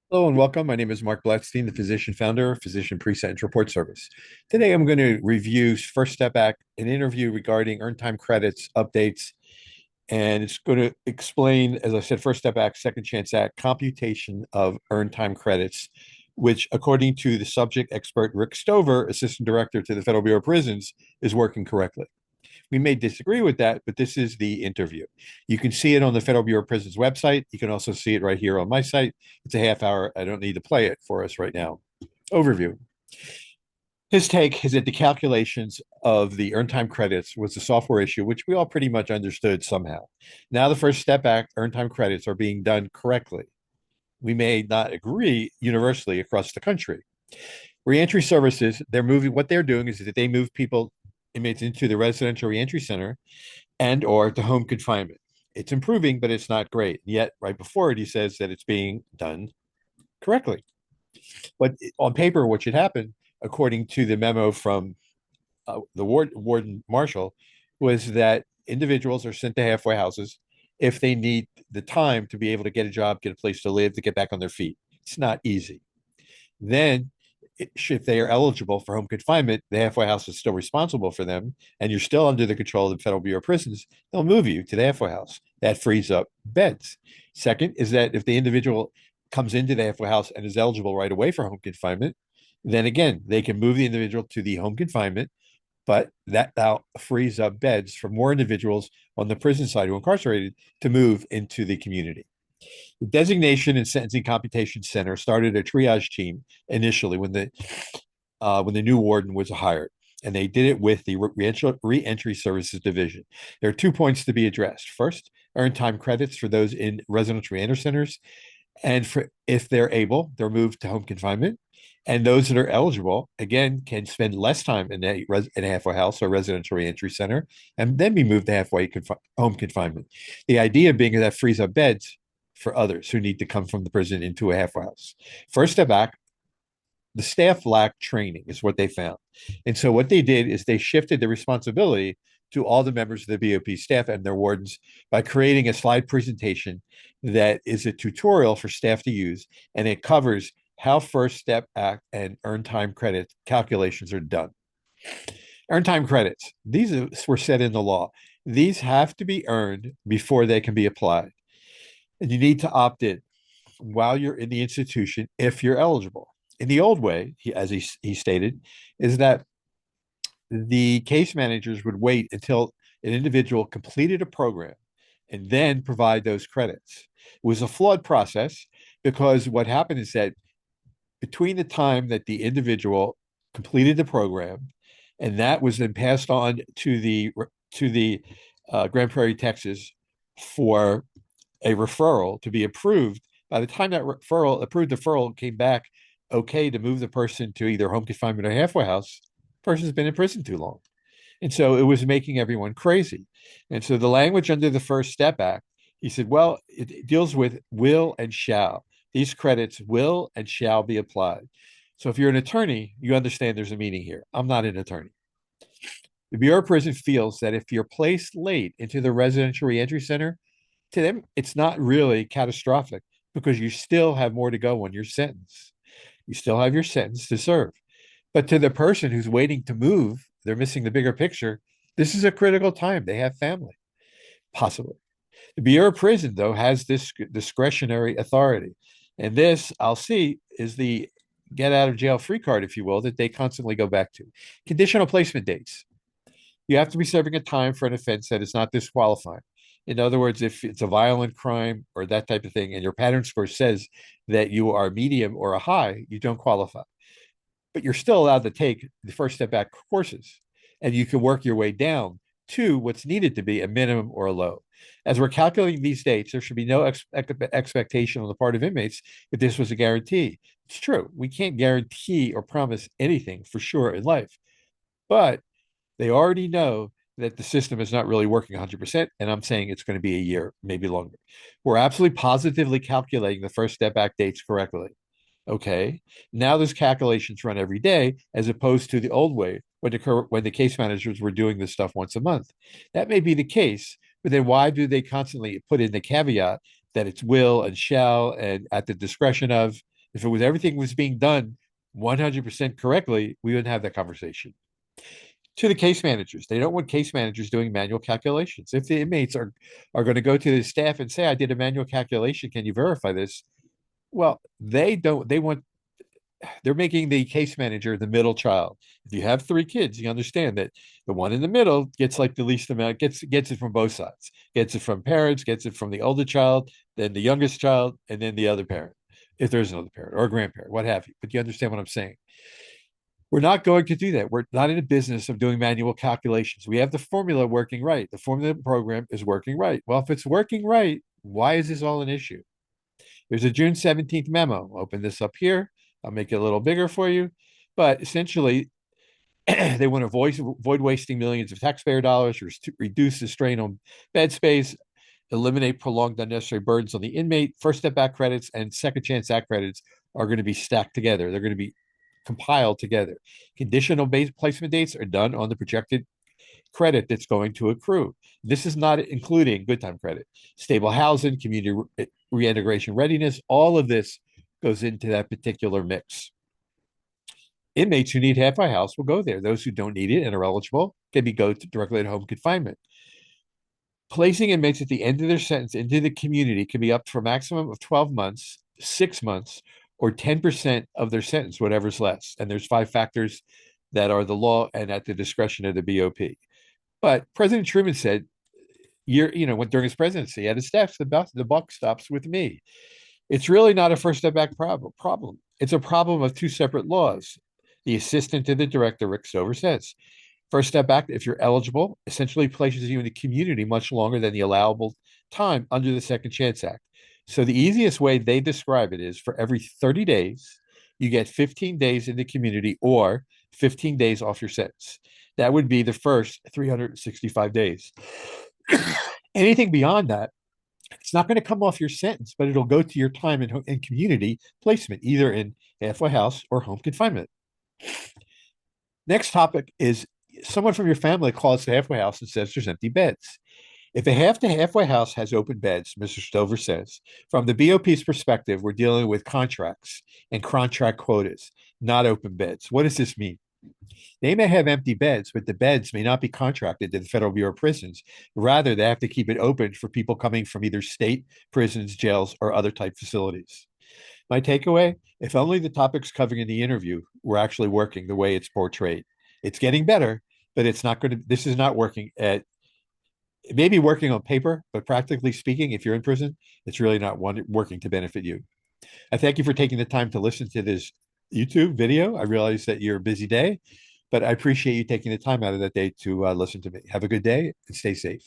Hello and welcome. My name is Mark Blatstein, the physician founder of Physician Presentence Report Service. Today I'm going to review First Step Back, an interview regarding earned time credits updates, and it's going to explain, as I said, First Step Back, Second Chance Act, computation of earned time credits, which, according to the subject expert Rick Stover, assistant director to the Federal Bureau of Prisons, is working correctly. We may disagree with that, but this is the interview. You can see it on the Federal Bureau of Prisons website. You can also see it right here on my site. It's a half hour. I don't need to play it for us right now. Overview. His take is that the calculations of the earned time credits was a software issue, which we all pretty much understood somehow. Now, the First Step Back earned time credits are being done correctly. We may not agree universally across the country. Reentry services, they're moving, what they're doing is that they move people, inmates into the residential reentry center and or to home confinement. It's improving, but it's not great. Yet, right before it, he says that it's being done correctly. But on paper, what should happen, according to the memo from the warden marshal, was that individuals are sent to halfway houses if they need the time to be able to get a job, get a place to live, to get back on their feet. It's not easy. Then, if they are eligible for home confinement, the halfway house is still responsible for them, and you're still under the control of the Federal Bureau of Prisons. They'll move you to the halfway house. That frees up beds. Second is that if the individual comes into the halfway house and is eligible right away for home confinement, then again, they can move the individual to the home confinement, but that now frees up beds for more individuals on the prison side who are incarcerated to move into the community. The Designation and Sentencing Computation Center started a triage team initially when the new warden was hired, and they did it with the Reentry Services Division. There are 2 points to be addressed. First, earned time credits for those in residential reentry centers, and for if they're able, they're moved to home confinement. And those that are eligible, again, can spend less time in a halfway house or residential reentry center and then be moved to home confinement. The idea being that frees up beds for others who need to come from the prison into a halfway house. First Step Back, the staff lacked training, is what they found. And so what they did is they shifted the responsibility to all the members of the BOP staff and their wardens by creating a slide presentation that is a tutorial for staff to use, and it covers how First Step Act and earned time credit calculations are done. Earned time credits, these were set in the law. These have to be earned before they can be applied. And you need to opt in while you're in the institution if you're eligible. In the old way, as he stated, is that the case managers would wait until an individual completed a program and then provide those credits. It was a flawed process because what happened is that between the time that the individual completed the program and that was then passed on to the Grand Prairie, Texas, for a referral to be approved. By the time that approved referral came back, okay to move the person to either home confinement or halfway house, the person's been in prison too long. And so it was making everyone crazy. And so the language under the First Step Act, he said, well, it deals with will and shall. These credits will and shall be applied. So if you're an attorney, you understand there's a meaning here. I'm not an attorney. The Bureau of Prison feels that if you're placed late into the residential reentry center, to them, it's not really catastrophic because you still have more to go on your sentence. You still have your sentence to serve. But to the person who's waiting to move, they're missing the bigger picture. This is a critical time. They have family, possibly. The Bureau of Prison, though, has this discretionary authority. And this, I'll see, is the get out of jail free card, if you will, that they constantly go back to. Conditional placement dates. You have to be serving a time for an offense that is not disqualifying. In other words, if it's a violent crime or that type of thing, and your pattern score says that you are medium or a high, you don't qualify. But you're still allowed to take the First Step Back courses, and you can work your way down to what's needed to be a minimum or a low. As we're calculating these dates, there should be no expectation on the part of inmates that this was a guarantee. It's true. We can't guarantee or promise anything for sure in life, but they already know that the system is not really working 100%. And I'm saying it's going to be a year, maybe longer. We're absolutely positively calculating the First Step Back dates correctly. Okay. Now those calculations run every day as opposed to the old way when the case managers were doing this stuff once a month. That may be the case, but then why do they constantly put in the caveat that it's will and shall and at the discretion of? If it was everything was being done 100% correctly, we wouldn't have that conversation. To the case managers, they don't want case managers doing manual calculations. If the inmates are going to go to the staff and say, I did a manual calculation, can you verify this? Well, they don't, they want, they're making the case manager the middle child. If you have three kids, you understand that the one in the middle gets like the least amount, gets it from both sides, gets it from parents, gets it from the older child, then the youngest child, and then the other parent, if there's another parent or a grandparent, what have you. But you understand what I'm saying. We're not going to do that. We're not in the business of doing manual calculations. We have the formula working right. The formula program is working right. Well, if it's working right, why is this all an issue? There's a June 17th memo. I'll open this up here. I'll make it a little bigger for you. But essentially, they want to avoid wasting millions of taxpayer dollars, reduce the strain on bed space, eliminate prolonged unnecessary burdens on the inmate. First Step Back credits and Second Chance Act credits are going to be stacked together. They're going to be compiled together. Conditional base placement dates are done on the projected credit that's going to accrue. This is not including good time credit, stable housing, community reintegration readiness. All of this goes into that particular mix. Inmates who need halfway house will go there. Those who don't need it and are eligible can go directly to home confinement. Placing inmates at the end of their sentence into the community can be up to a maximum of 12 months, 6 months, or 10% of their sentence, whatever's less. And there's 5 factors that are the law and at the discretion of the BOP. But President Truman said, during his presidency, at his staff, the buck stops with me. It's really not a First Step Back problem. It's a problem of two separate laws. The assistant to the director, Rick Stover, says, First Step Back, if you're eligible, essentially places you in the community much longer than the allowable time under the Second Chance Act. So the easiest way they describe it is for every 30 days, you get 15 days in the community or 15 days off your sentence. That would be the first 365 days. Anything beyond that, it's not going to come off your sentence, but it'll go to your time in community placement, either in halfway house or home confinement. Next topic is someone from your family calls the halfway house and says there's empty beds. If a halfway house has open beds, Mr. Stover says, from the BOP's perspective, we're dealing with contracts and contract quotas, not open beds. What does this mean? They may have empty beds, but the beds may not be contracted to the Federal Bureau of Prisons. Rather, they have to keep it open for people coming from either state prisons, jails, or other type facilities. My takeaway, if only the topics covered in the interview were actually working the way it's portrayed. It's getting better, but this is not working it may be working on paper, but practically speaking, if you're in prison, it's really not working to benefit you. I thank you for taking the time to listen to this YouTube video. I realize that you're a busy day, but I appreciate you taking the time out of that day to listen to me. Have a good day and stay safe.